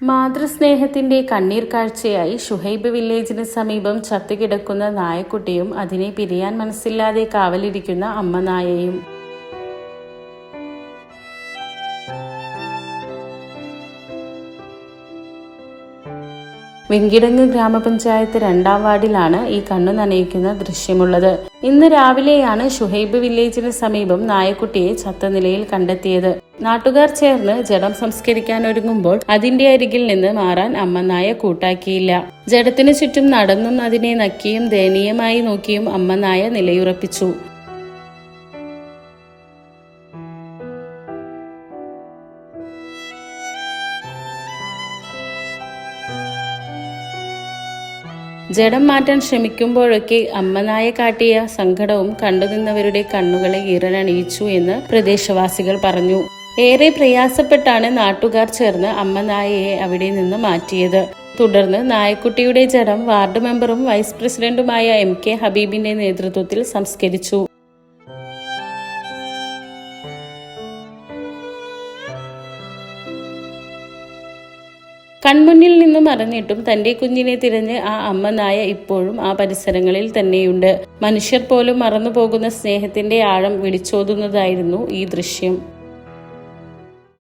മാതൃസ്നേഹത്തിന്റെ കണ്ണീർ കാഴ്ചയായി ഷുഹൈബ് വില്ലേജിന് സമീപം ചത്തുകിടക്കുന്ന നായക്കുട്ടിയും അതിനെ പിരിയാൻ മനസ്സില്ലാതെ കാവലിരിക്കുന്ന അമ്മ നായയും. വെങ്കിടങ്ങ് ഗ്രാമപഞ്ചായത്ത് 2-ാം വാർഡിലാണ് ഈ കണ്ണു നനയിക്കുന്ന ദൃശ്യമുള്ളത്. ഇന്ന് രാവിലെയാണ് ഷുഹൈബ് വില്ലേജിന് സമീപം നായക്കുട്ടിയെ ചത്ത നിലയിൽ കണ്ടെത്തിയത്. നാട്ടുകാർ ചേർന്ന് ജഡം സംസ്കരിക്കാൻ ഒരുങ്ങുമ്പോൾ അതിന്റെ അരികിൽ നിന്ന് മാറാൻ അമ്മ നായ കൂട്ടാക്കിയില്ല. ജഡത്തിനു ചുറ്റും നടന്നും അതിനെ നക്കിയും ദയനീയമായി നോക്കിയും അമ്മ നായ നിലയുറപ്പിച്ചു. ജഡം മാറ്റാൻ ശ്രമിക്കുമ്പോഴൊക്കെ അമ്മനായ കാട്ടിയ സങ്കടവും കണ്ടുനിന്നവരുടെ കണ്ണുകളെ ഈറനണിയിച്ചു എന്ന് പ്രദേശവാസികൾ പറഞ്ഞു. ഏറെ പ്രയാസപ്പെട്ടാണ് നാട്ടുകാർ ചേർന്ന് അമ്മനായയെ അവിടെ നിന്ന് മാറ്റിയത്. തുടർന്ന് നായക്കുട്ടിയുടെ ജഡം വാർഡ് മെമ്പറും വൈസ് പ്രസിഡന്റുമായ MK ഹബീബിന്റെ നേതൃത്വത്തിൽ സംസ്കരിച്ചു. കൺമുന്നിൽ നിന്ന് മറഞ്ഞിട്ടും തന്റെ കുഞ്ഞിനെ തിരഞ്ഞ് ആ അമ്മ നായ ഇപ്പോഴും ആ പരിസരങ്ങളിൽ തന്നെയുണ്ട്. മനുഷ്യർ പോലും മറന്നുപോകുന്ന സ്നേഹത്തിന്റെ ആഴം വിളിച്ചോതുന്നതായിരുന്നു ഈ ദൃശ്യം.